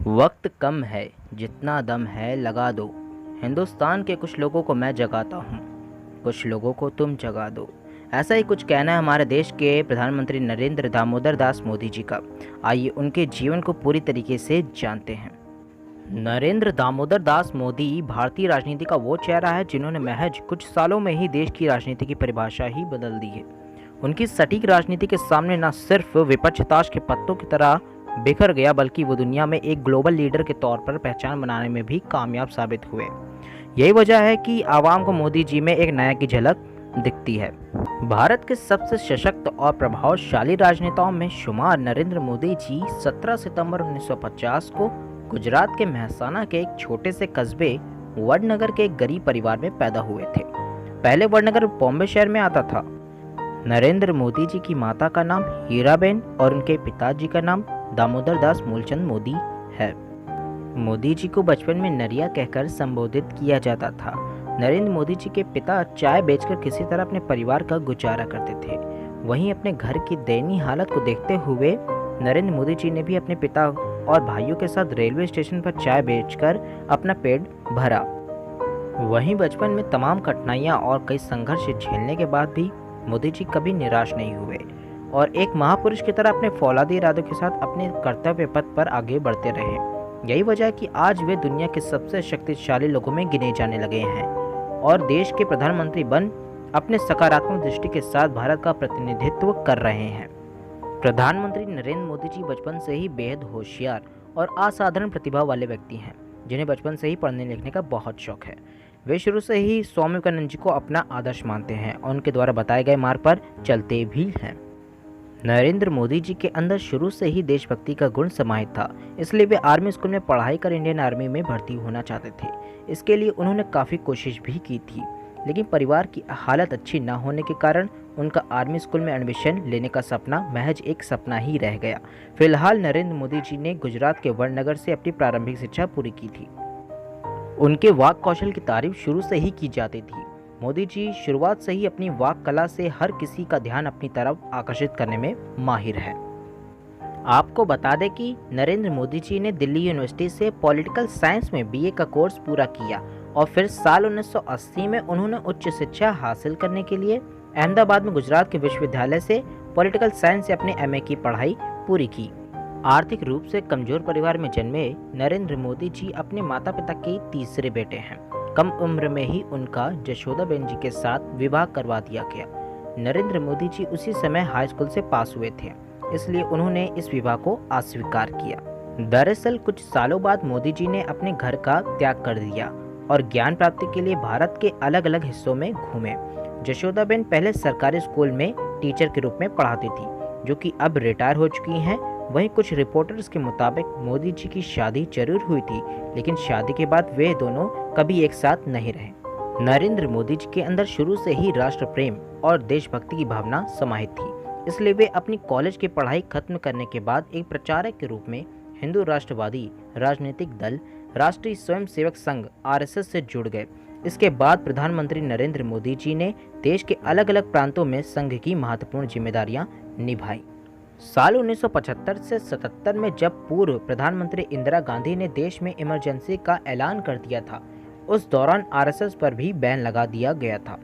वक्त कम है, जितना दम है लगा दो। हिंदुस्तान के कुछ लोगों को मैं जगाता हूँ, कुछ लोगों को तुम जगा दो। ऐसा ही कुछ कहना है हमारे देश के प्रधानमंत्री नरेंद्र दामोदर दास मोदी जी का। आइए उनके जीवन को पूरी तरीके से जानते हैं। नरेंद्र दामोदर दास मोदी भारतीय राजनीति का वो चेहरा है जिन्होंने महज कुछ सालों में ही देश की राजनीति की परिभाषा ही बदल दी है। उनकी सटीक राजनीति के सामने न सिर्फ विपक्ष ताश के पत्तों की तरह बिखर गया, बल्कि वो दुनिया में एक ग्लोबल लीडर के तौर पर पहचान बनाने में भी कामयाब साबित हुए। यही वजह है कि आवाम को मोदी जी में एक नया की झलक दिखती है। भारत के सबसे सशक्त और प्रभावशाली राजनेताओं में शुमार नरेंद्र मोदी जी 17 सितंबर 1950 को गुजरात के मेहसाना के एक छोटे से कस्बे वडनगर के एक गरीब परिवार में पैदा हुए थे। पहले वडनगर बॉम्बे शहर में आता था। नरेंद्र मोदी जी की माता का नाम हीराबेन और उनके पिताजी का नाम दामोदर दास मूलचंद मोदी है। मोदी जी को बचपन में नरिया कहकर संबोधित किया जाता था। नरेंद्र मोदी जी के पिता चाय बेचकर किसी तरह अपने परिवार का गुजारा करते थे। वहीं अपने घर की दयनीय हालत को देखते हुए नरेंद्र मोदी जी ने भी अपने पिता और भाइयों के साथ रेलवे स्टेशन पर चाय बेचकर अपना पेट भरा। वहीं बचपन में तमाम कठिनाइयां और कई संघर्ष झेलने के बाद भी मोदी जी कभी निराश नहीं हुए और एक महापुरुष की तरह अपने फौलादी इरादों के साथ अपने कर्तव्य पथ पर आगे बढ़ते रहे। यही वजह है कि आज वे दुनिया के सबसे शक्तिशाली लोगों में गिने जाने लगे हैं और देश के प्रधानमंत्री बन अपने सकारात्मक दृष्टि के साथ भारत का प्रतिनिधित्व कर रहे हैं। प्रधानमंत्री नरेंद्र मोदी जी बचपन से ही बेहद होशियार और असाधारण प्रतिभा वाले व्यक्ति हैं, जिन्हें बचपन से ही पढ़ने लिखने का बहुत शौक है। वे शुरू से ही स्वामी विवेकानंद जी को अपना आदर्श मानते हैं और उनके द्वारा बताए गए मार्ग पर चलते भी हैं। नरेंद्र मोदी जी के अंदर शुरू से ही देशभक्ति का गुण समाहित था, इसलिए वे आर्मी स्कूल में पढ़ाई कर इंडियन आर्मी में भर्ती होना चाहते थे। इसके लिए उन्होंने काफ़ी कोशिश भी की थी, लेकिन परिवार की हालत अच्छी न होने के कारण उनका आर्मी स्कूल में एडमिशन लेने का सपना महज एक सपना ही रह गया। फिलहाल नरेंद्र मोदी जी ने गुजरात के वडनगर से अपनी प्रारंभिक शिक्षा पूरी की थी। उनके वाक कौशल की तारीफ शुरू से ही की जाती थी। मोदी जी शुरुआत से ही अपनी वाक कला से हर किसी का ध्यान अपनी तरफ आकर्षित करने में माहिर है। आपको बता दें कि नरेंद्र मोदी जी ने दिल्ली यूनिवर्सिटी से पॉलिटिकल साइंस में बीए का कोर्स पूरा किया और फिर साल 1980 में उन्होंने उच्च शिक्षा हासिल करने के लिए अहमदाबाद में गुजरात के विश्वविद्यालय से पॉलिटिकल साइंस से अपने एमए की पढ़ाई पूरी की। आर्थिक रूप से कमजोर परिवार में जन्मे नरेंद्र मोदी जी अपने माता पिता के तीसरे बेटे हैं। कम उम्र में ही उनका जशोदाबेन जी के साथ विवाह करवा दिया गया। नरेंद्र मोदी जी उसी समय हाई स्कूल से पास हुए थे, इसलिए उन्होंने इस विवाह को अस्वीकार किया। दरअसल कुछ सालों बाद मोदी जी ने अपने घर का त्याग कर दिया और ज्ञान प्राप्ति के लिए भारत के अलग अलग हिस्सों में घूमे। जशोदाबेन पहले सरकारी स्कूल में टीचर के रूप में पढ़ाती थी, जो कि अब रिटायर हो चुकी हैं। वहीं कुछ रिपोर्टर्स के मुताबिक मोदी जी की शादी जरूर हुई थी, लेकिन शादी के बाद वे दोनों कभी एक साथ नहीं रहे। नरेंद्र मोदी जी के अंदर शुरू से ही राष्ट्र प्रेम और देशभक्ति की भावना समाहित थी, इसलिए वे अपनी कॉलेज की पढ़ाई खत्म करने के बाद एक प्रचारक के रूप में हिंदू राष्ट्रवादी राजनीतिक दल राष्ट्रीय स्वयंसेवक संघ आरएसएस से जुड़ गए। इसके बाद प्रधानमंत्री नरेंद्र मोदी जी ने देश के अलग अलग प्रांतों में संघ की महत्वपूर्ण जिम्मेदारियां निभाई। साल 1975 से 77 में जब पूर्व प्रधानमंत्री इंदिरा गांधी ने देश में इमरजेंसी का ऐलान कर दिया था, उस दौरान आरएसएस पर भी बैन लगा दिया गया था।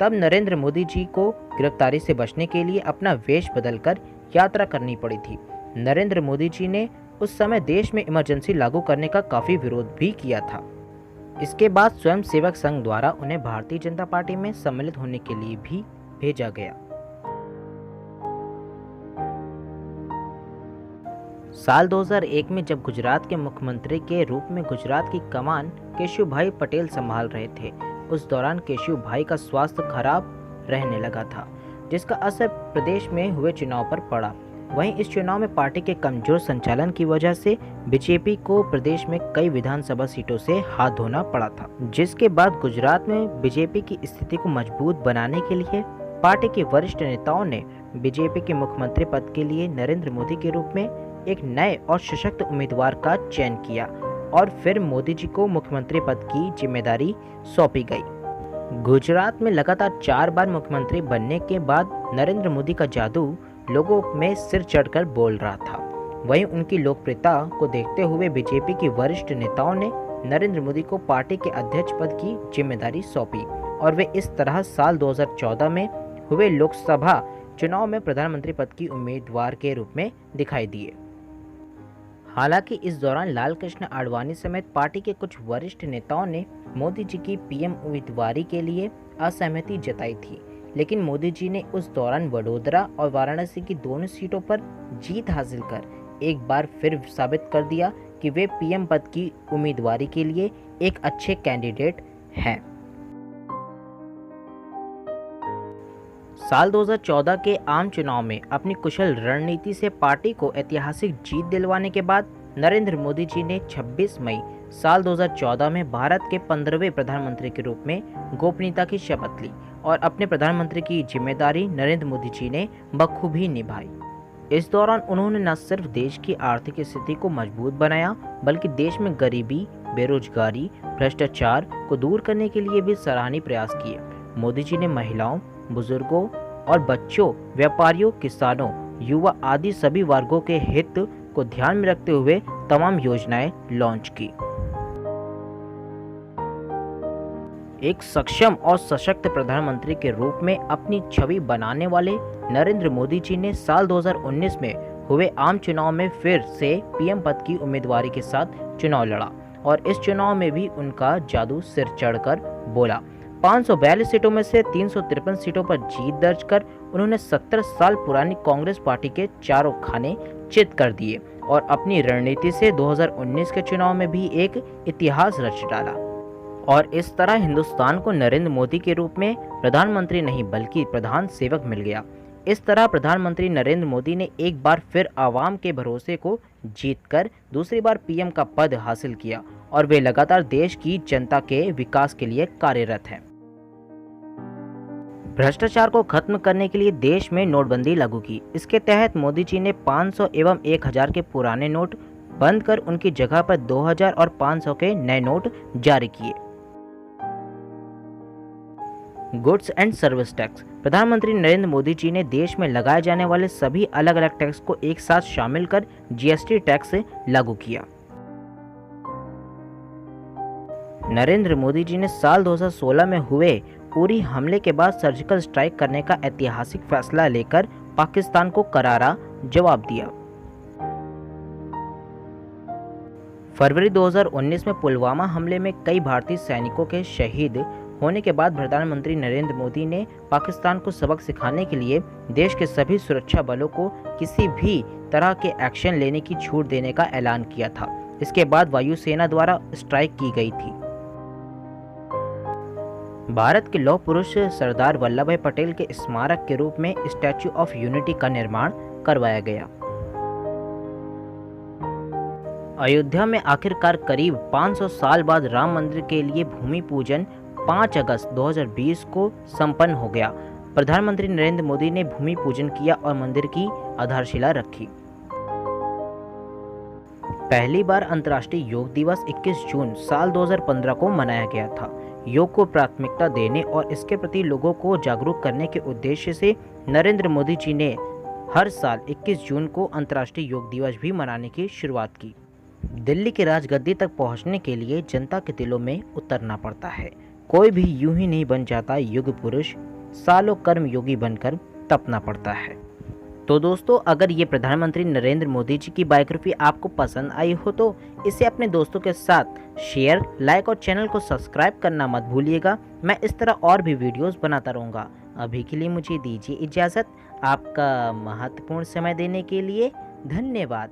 तब नरेंद्र मोदी जी को गिरफ्तारी से बचने के लिए अपना वेश बदलकर यात्रा करनी पड़ी थी। नरेंद्र मोदी जी ने उस समय देश में इमरजेंसी लागू करने का काफी विरोध भी किया था। इसके बाद स्वयंसेवक संघ द्वारा उन्हें भारतीय जनता पार्टी में सम्मिलित होने के लिए भी भेजा गया। साल 2001 में जब गुजरात के मुख्यमंत्री के रूप में गुजरात की कमान केशुभाई पटेल संभाल रहे थे, उस दौरान केशुभाई का स्वास्थ्य खराब रहने लगा था, जिसका असर प्रदेश में हुए चुनाव पर पड़ा। वहीं इस चुनाव में पार्टी के कमजोर संचालन की वजह से बीजेपी को प्रदेश में कई विधानसभा सीटों से हाथ धोना पड़ा था, जिसके बाद गुजरात में बीजेपी की स्थिति को मजबूत बनाने के लिए पार्टी के वरिष्ठ नेताओं ने बीजेपी के मुख्यमंत्री पद के लिए नरेंद्र मोदी के रूप में एक नए और सशक्त उम्मीदवार का चयन किया और फिर मोदी जी को मुख्यमंत्री पद की जिम्मेदारी सौंपी गई। गुजरात में लगातार 4 बार मुख्यमंत्री बनने के बाद नरेंद्र मोदी का जादू लोगों में सिर चढ़कर बोल रहा था। वहीं उनकी लोकप्रियता को देखते हुए बीजेपी के वरिष्ठ नेताओं ने नरेंद्र मोदी को पार्टी के अध्यक्ष पद की जिम्मेदारी सौंपी और वे इस तरह साल 2014 में हुए लोकसभा चुनाव में प्रधानमंत्री पद की उम्मीदवार के रूप में दिखाई दिए। हालांकि इस दौरान लाल कृष्ण आडवाणी समेत पार्टी के कुछ वरिष्ठ नेताओं ने मोदी जी की पीएम उम्मीदवारी के लिए असहमति जताई थी, लेकिन मोदी जी ने उस दौरान वडोदरा और वाराणसी की दोनों सीटों पर जीत हासिल कर एक बार फिर साबित कर दिया कि वे पीएम पद की उम्मीदवारी के लिए एक अच्छे कैंडिडेट हैं। साल 2014 के आम चुनाव में अपनी कुशल रणनीति से पार्टी को ऐतिहासिक जीत दिलवाने के बाद नरेंद्र मोदी जी ने 26 मई साल 2014 में भारत के 15वें प्रधानमंत्री के रूप में गोपनीयता की शपथ ली और अपने प्रधानमंत्री की जिम्मेदारी नरेंद्र मोदी जी ने बखूबी निभाई। इस दौरान उन्होंने न सिर्फ देश की आर्थिक स्थिति को मजबूत बनाया, बल्कि देश में गरीबी, बेरोजगारी, भ्रष्टाचार को दूर करने के लिए भी सराहनीय प्रयास किए। मोदी जी ने महिलाओं, बुजुर्गों और बच्चों, व्यापारियों, किसानों, युवा आदि सभी वर्गों के हित को ध्यान में रखते हुए तमाम योजनाएं लॉन्च की। एक सक्षम और सशक्त प्रधानमंत्री के रूप में अपनी छवि बनाने वाले नरेंद्र मोदी जी ने साल 2019 में हुए आम चुनाव में फिर से पीएम पद की उम्मीदवारी के साथ चुनाव लड़ा और इस चुनाव में भी उनका जादू सिर चढ़कर बोला। 542 सीटों में से 353 सीटों पर जीत दर्ज कर उन्होंने 70 साल पुरानी कांग्रेस पार्टी के चारों खाने चित कर दिए और अपनी रणनीति से 2019 के चुनाव में भी एक इतिहास रच डाला और इस तरह हिंदुस्तान को नरेंद्र मोदी के रूप में प्रधानमंत्री नहीं बल्कि प्रधान सेवक मिल गया। इस तरह प्रधानमंत्री नरेंद्र मोदी ने एक बार फिर आवाम के भरोसे को जीतकर दूसरी बार पीएम का पद हासिल किया और वे लगातार देश की जनता के विकास के लिए कार्यरत हैं। भ्रष्टाचार को खत्म करने के लिए देश में नोटबंदी लागू की। इसके तहत मोदी जी ने 500 एवं 1000 के पुराने नोट बंद कर उनकी जगह पर 2000 और 500 के नए नोट जारी किए। Goods and service tax. प्रधानमंत्री नरेंद्र मोदी जी ने देश में लगाए जाने वाले सभी अलग अलग टैक्स को एक साथ शामिल कर जीएसटी टैक्स लागू किया। नरेंद्र मोदी जी ने साल 2016 में हुए उरी हमले के बाद सर्जिकल स्ट्राइक करने का ऐतिहासिक फैसला लेकर पाकिस्तान को करारा जवाब दिया। फरवरी 2019 में पुलवामा हमले में कई भारतीय सैनिकों के शहीद होने के बाद प्रधानमंत्री नरेंद्र मोदी ने पाकिस्तान को सबक सिखाने के लिए देश के सभी सुरक्षा बलों को किसी भी तरह के एक्शन लेने की छूट देने का ऐलान किया था। इसके बाद वायुसेना द्वारा स्ट्राइक की गई थी। भारत के लौह पुरुष सरदार वल्लभ भाई पटेल के स्मारक के रूप में स्टैच्यू ऑफ यूनिटी का निर्माण करवाया गया। अयोध्या में आखिरकार करीब 500 साल बाद राम मंदिर के लिए भूमि पूजन 5 अगस्त 2020 को संपन्न हो गया। प्रधानमंत्री नरेंद्र मोदी ने भूमि पूजन किया और मंदिर की आधारशिला रखी। पहली बार अंतर्राष्ट्रीय योग दिवस 21 जून साल 2015 को मनाया गया था। योग को प्राथमिकता देने और इसके प्रति लोगों को जागरूक करने के उद्देश्य से नरेंद्र मोदी जी ने हर साल 21 जून को अंतर्राष्ट्रीय योग दिवस भी मनाने की शुरुआत की। दिल्ली की राजगद्दी तक पहुंचने के लिए जनता के दिलों में उतरना पड़ता है। कोई भी यूं ही नहीं बन जाता युग पुरुष, सालों कर्म योगी बनकर तपना पड़ता है। तो दोस्तों, अगर ये प्रधानमंत्री नरेंद्र मोदी जी की बायोग्राफी आपको पसंद आई हो तो इसे अपने दोस्तों के साथ शेयर, लाइक और चैनल को सब्सक्राइब करना मत भूलिएगा। मैं इस तरह और भी वीडियोस बनाता रहूँगा। अभी के लिए मुझे दीजिए इजाज़त। आपका महत्वपूर्ण समय देने के लिए धन्यवाद।